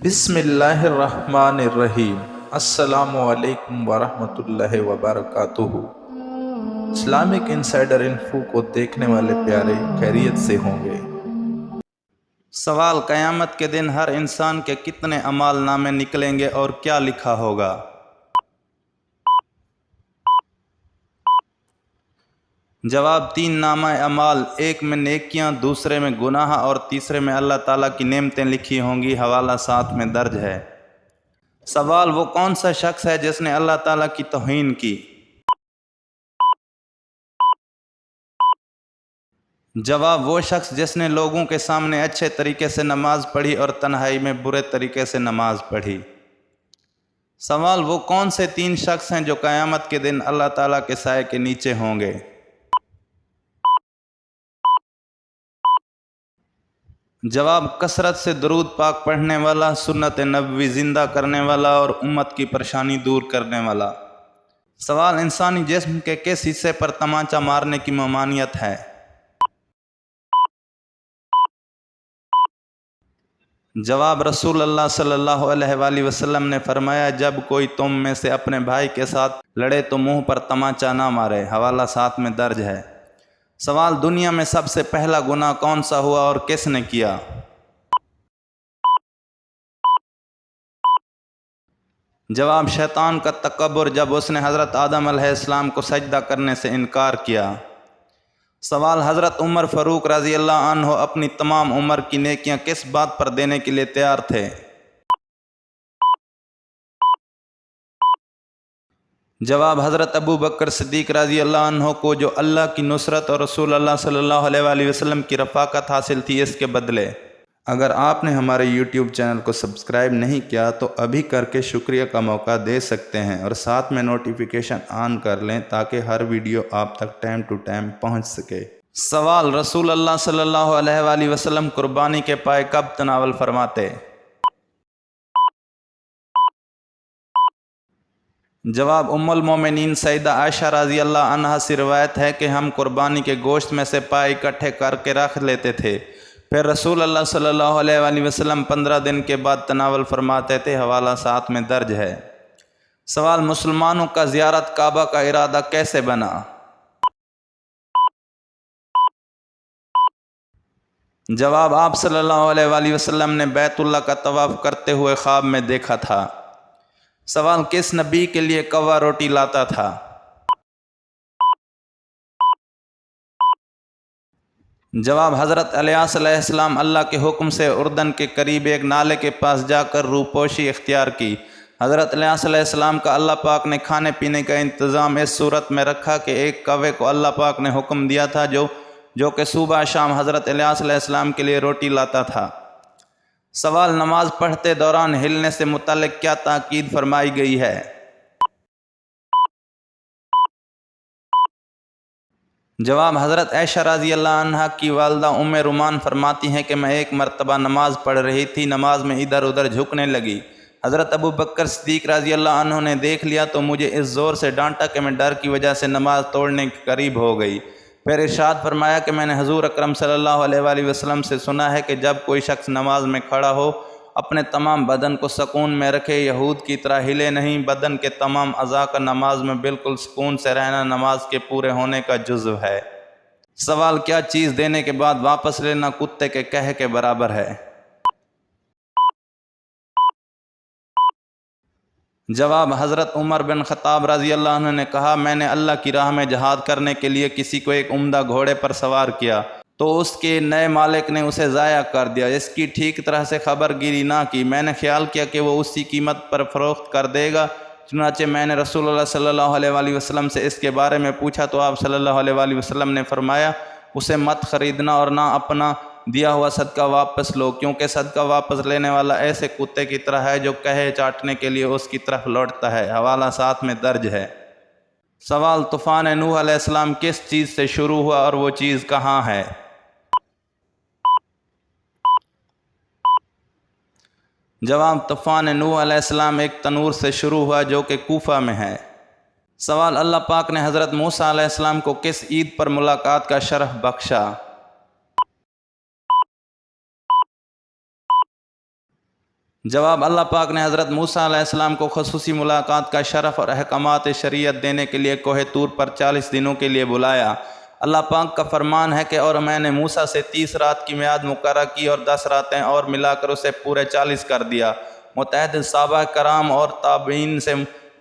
بسم اللہ الرحمن الرحیم۔ السلام علیکم ورحمۃ اللہ وبرکاتہ۔ اسلامک انسائیڈر انفو کو دیکھنے والے پیارے خیریت سے ہوں گے۔ سوال: قیامت کے دن ہر انسان کے کتنے اعمال نامے نکلیں گے اور کیا لکھا ہوگا؟ جواب: 3 نامہ اعمال، ایک میں نیکیاں، دوسرے میں گناہ اور تیسرے میں اللہ تعالیٰ کی نعمتیں لکھی ہوں گی۔ حوالہ 7 میں درج ہے۔ سوال: وہ کون سا شخص ہے جس نے اللہ تعالیٰ کی توہین کی؟ جواب: وہ شخص جس نے لوگوں کے سامنے اچھے طریقے سے نماز پڑھی اور تنہائی میں برے طریقے سے نماز پڑھی۔ سوال: وہ کون سے 3 شخص ہیں جو قیامت کے دن اللہ تعالیٰ کے سائے کے نیچے ہوں گے؟ جواب: کثرت سے درود پاک پڑھنے والا، سنت نبوی زندہ کرنے والا اور امت کی پریشانی دور کرنے والا۔ سوال: انسانی جسم کے کس حصے پر تمانچہ مارنے کی ممانعت ہے؟ جواب: رسول اللہ صلی اللہ علیہ وآلہ وسلم نے فرمایا، جب کوئی تم میں سے اپنے بھائی کے ساتھ لڑے تو منہ پر تمانچہ نہ مارے۔ حوالہ 7 میں درج ہے۔ سوال: دنیا میں سب سے پہلا گناہ کون سا ہوا اور کس نے کیا؟ جواب: شیطان کا تکبر، جب اس نے حضرت آدم علیہ السلام کو سجدہ کرنے سے انکار کیا۔ سوال: حضرت عمر فاروق رضی اللہ عنہ اپنی تمام عمر کی نیکیاں کس بات پر دینے کے لیے تیار تھے؟ جواب: حضرت ابو بکر صدیق رضی اللہ عنہ کو جو اللہ کی نصرت اور رسول اللہ صلی اللہ علیہ وآلہ وسلم کی رفاقت حاصل تھی، اس کے بدلے۔ اگر آپ نے ہمارے یوٹیوب چینل کو سبسکرائب نہیں کیا تو ابھی کر کے شکریہ کا موقع دے سکتے ہیں، اور ساتھ میں نوٹیفیکیشن آن کر لیں تاکہ ہر ویڈیو آپ تک ٹائم ٹو ٹائم پہنچ سکے۔ سوال: رسول اللہ صلی اللہ علیہ وآلہ وسلم قربانی کے پائے کب تناول فرماتے؟ جواب: ام المومنین سیدہ عائشہ رضی اللہ عنہا سے روایت ہے کہ ہم قربانی کے گوشت میں سے پائے اکٹھے کر کے رکھ لیتے تھے، پھر رسول اللہ صلی اللہ علیہ وآلہ وسلم 15 دن کے بعد تناول فرماتے تھے۔ حوالہ 7 میں درج ہے۔ سوال: مسلمانوں کا زیارت کعبہ کا ارادہ کیسے بنا؟ جواب: آپ صلی اللہ علیہ وآلہ وسلم نے بیت اللہ کا طواف کرتے ہوئے خواب میں دیکھا تھا۔ سوال: کس نبی کے لیے کوا روٹی لاتا تھا؟ جواب: حضرت الیاس علیہ السلام اللہ کے حکم سے اردن کے قریب ایک نالے کے پاس جا کر روپوشی اختیار کی۔ حضرت الیاس علیہ السلام کا اللہ پاک نے کھانے پینے کا انتظام اس صورت میں رکھا کہ ایک کوے کو اللہ پاک نے حکم دیا تھا جو کہ صبح شام حضرت الیاس علیہ السلام کے لیے روٹی لاتا تھا۔ سوال: نماز پڑھتے دوران ہلنے سے متعلق کیا تاکید فرمائی گئی ہے؟ جواب: حضرت عائشہ رضی اللہ عنہا کی والدہ ام رومان فرماتی ہیں کہ میں ایک مرتبہ نماز پڑھ رہی تھی، نماز میں ادھر ادھر جھکنے لگی۔ حضرت ابو بکر صدیق رضی اللہ عنہ نے دیکھ لیا تو مجھے اس زور سے ڈانٹا کہ میں ڈر کی وجہ سے نماز توڑنے کے قریب ہو گئی۔ پھر ارشاد فرمایا کہ میں نے حضور اکرم صلی اللہ علیہ وآلہ وسلم سے سنا ہے کہ جب کوئی شخص نماز میں کھڑا ہو اپنے تمام بدن کو سکون میں رکھے، یہود کی طرح ہلے نہیں، بدن کے تمام اعضاء کا نماز میں بالکل سکون سے رہنا نماز کے پورے ہونے کا جزو ہے۔ سوال: کیا چیز دینے کے بعد واپس لینا کتے کے کہے کے برابر ہے؟ جواب: حضرت عمر بن خطاب رضی اللہ عنہ نے کہا، میں نے اللہ کی راہ میں جہاد کرنے کے لیے کسی کو ایک عمدہ گھوڑے پر سوار کیا تو اس کے نئے مالک نے اسے ضائع کر دیا، اس کی ٹھیک طرح سے خبر گیری نہ کی۔ میں نے خیال کیا کہ وہ اسی قیمت پر فروخت کر دے گا، چنانچہ میں نے رسول اللہ صلی اللہ علیہ وآلہ وسلم سے اس کے بارے میں پوچھا تو آپ صلی اللہ علیہ وآلہ وسلم نے فرمایا، اسے مت خریدنا اور نہ اپنا دیا ہوا صدقہ واپس لو، کیونکہ صدقہ واپس لینے والا ایسے کتے کی طرح ہے جو کہے چاٹنے کے لیے اس کی طرف لوٹتا ہے۔ حوالہ 7 میں درج ہے۔ سوال: طوفان نوح علیہ السلام کس چیز سے شروع ہوا اور وہ چیز کہاں ہے؟ جواب: طوفان نوح علیہ السلام ایک تنور سے شروع ہوا جو کہ کوفہ میں ہے۔ سوال: اللہ پاک نے حضرت موسیٰ علیہ السلام کو کس عید پر ملاقات کا شرف بخشا؟ جواب: اللہ پاک نے حضرت موسیٰ علیہ السلام کو خصوصی ملاقات کا شرف اور احکامات شریعت دینے کے لیے کوہ طور پر 40 دنوں کے لیے بلایا۔ اللہ پاک کا فرمان ہے کہ اور میں نے موسیٰ سے 30 رات کی میعاد مقرر کی اور 10 راتیں اور ملا کر اسے پورے 40 کر دیا۔ متعدد صحابہ کرام اور تابعین سے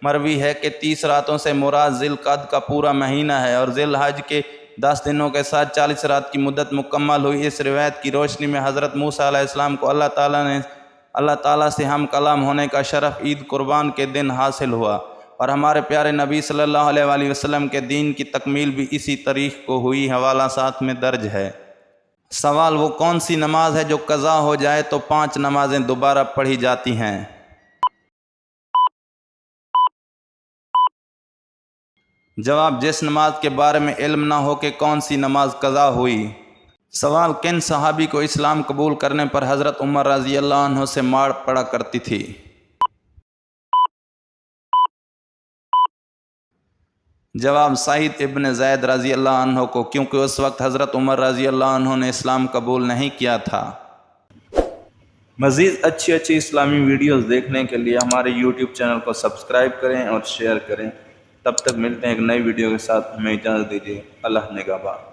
مروی ہے کہ 30 راتوں سے مراد ذی القعدہ کا پورا مہینہ ہے اور ذی الحج کے 10 دنوں کے ساتھ 40 رات کی مدت مکمل ہوئی۔ اس روایت کی روشنی میں حضرت موسیٰ علیہ السلام کو اللہ تعالیٰ سے ہم کلام ہونے کا شرف عید قربان کے دن حاصل ہوا، اور ہمارے پیارے نبی صلی اللہ علیہ وآلہ وسلم کے دین کی تکمیل بھی اسی تاریخ کو ہوئی۔ حوالہ ساتھ میں درج ہے۔ سوال: وہ کون سی نماز ہے جو قضا ہو جائے تو 5 نمازیں دوبارہ پڑھی جاتی ہیں؟ جواب: جس نماز کے بارے میں علم نہ ہو کہ کون سی نماز قضا ہوئی۔ سوال: کن صحابی کو اسلام قبول کرنے پر حضرت عمر رضی اللہ عنہ سے مار پڑا کرتی تھی؟ جواب: سعید ابن زید رضی اللہ عنہ کو، کیونکہ اس وقت حضرت عمر رضی اللہ عنہ نے اسلام قبول نہیں کیا تھا۔ مزید اچھی اسلامی ویڈیوز دیکھنے کے لیے ہمارے یوٹیوب چینل کو سبسکرائب کریں اور شیئر کریں۔ تب تک ملتے ہیں ایک نئی ویڈیو کے ساتھ، ہمیں اجازت دیجیے۔ اللہ نگہبان۔